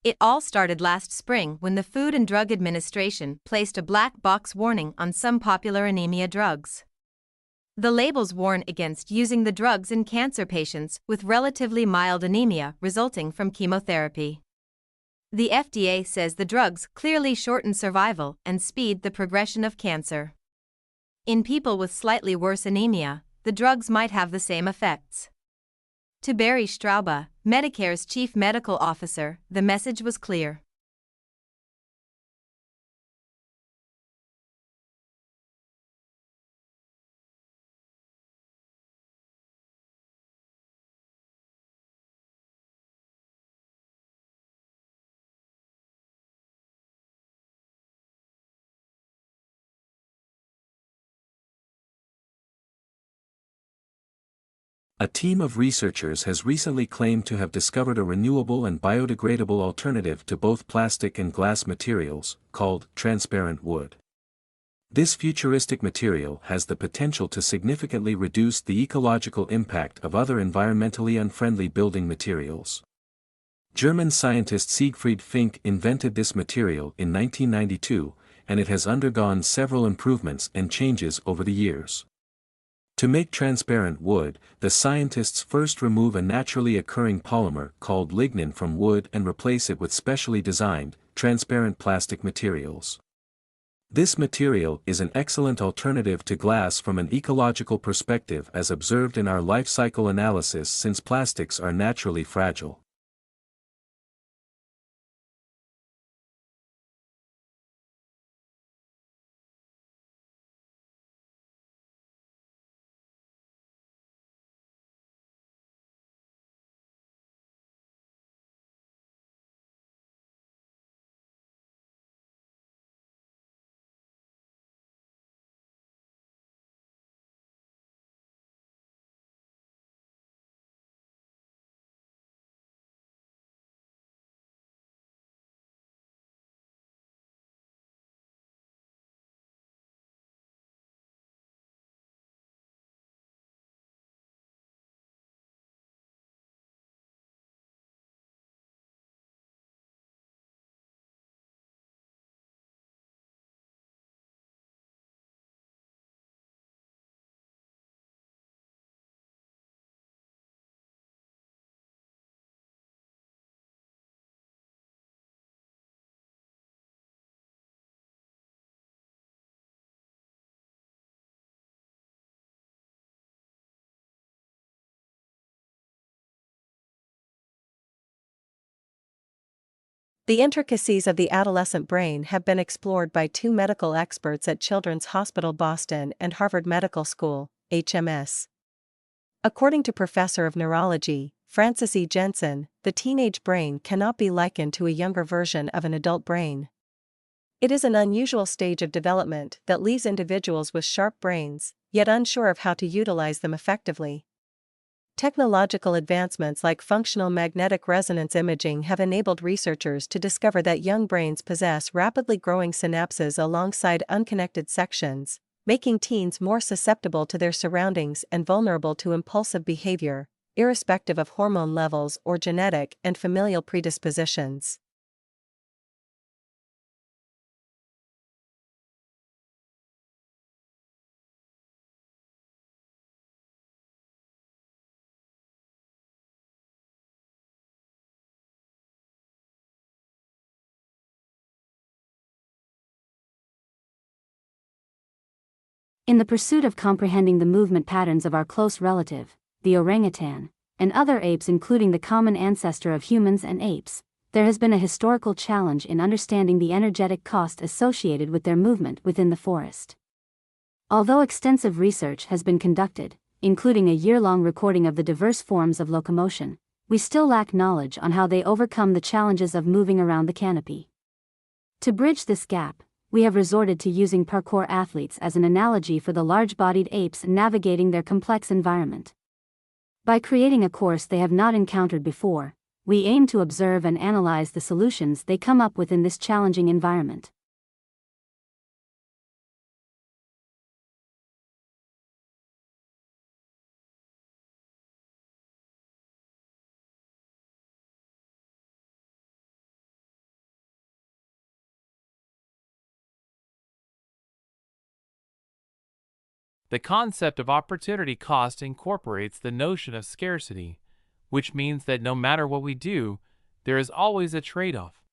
It all started last spring when the Food and Drug Administration placed a black box warning on some popular anemia drugs. The labels warn against using the drugs in cancer patients with relatively mild anemia resulting from chemotherapy. The FDA says the drugs clearly shorten survival and speed the progression of cancer. In people with slightly worse anemia, the drugs might have the same effects. To Barry Straube, Medicare's chief medical officer, the message was clear. A team of researchers has recently claimed to have discovered a renewable and biodegradable alternative to both plastic and glass materials, called transparent wood. This futuristic material has the potential to significantly reduce the ecological impact of other environmentally unfriendly building materials. German scientist Siegfried Fink invented this material in 1992, and it has undergone several improvements and changes over the years. To make transparent wood, the scientists first remove a naturally occurring polymer called lignin from wood and replace it with specially designed, transparent plastic materials. This material is an excellent alternative to glass from an ecological perspective as observed in our life cycle analysis since plastics are naturally fragile. The intricacies of the adolescent brain have been explored by two medical experts at Children's Hospital Boston and Harvard Medical School, HMS. According to Professor of Neurology, Francis E. Jensen, the teenage brain cannot be likened to a younger version of an adult brain. It is an unusual stage of development that leaves individuals with sharp brains, yet unsure of how to utilize them effectively. Technological advancements like functional magnetic resonance imaging have enabled researchers to discover that young brains possess rapidly growing synapses alongside unconnected sections, making teens more susceptible to their surroundings and vulnerable to impulsive behavior, irrespective of hormone levels or genetic and familial predispositions. In the pursuit of comprehending the movement patterns of our close relative, the orangutan, and other apes including the common ancestor of humans and apes, there has been a historical challenge in understanding the energetic cost associated with their movement within the forest. Although extensive research has been conducted, including a year-long recording of the diverse forms of locomotion, we still lack knowledge on how they overcome the challenges of moving around the canopy. To bridge this gap, we have resorted to using parkour athletes as an analogy for the large-bodied apes navigating their complex environment. By creating a course they have not encountered before, we aim to observe and analyze the solutions they come up with in this challenging environment. The concept of opportunity cost incorporates the notion of scarcity, which means that no matter what we do, there is always a trade-off.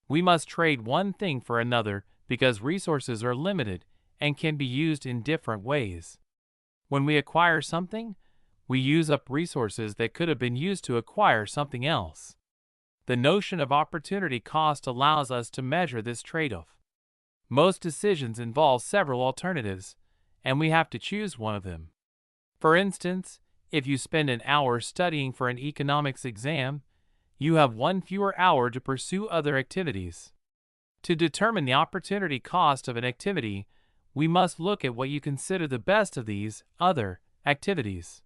We must trade one thing for another because resources are limited and can be used in different ways. When we acquire something, we use up resources that could have been used to acquire something else. The notion of opportunity cost allows us to measure this trade-off. Most decisions involve several alternatives, and we have to choose one of them. For instance, if you spend an hour studying for an economics exam, you have one fewer hour to pursue other activities. To determine the opportunity cost of an activity, we must look at what you consider the best of these other activities.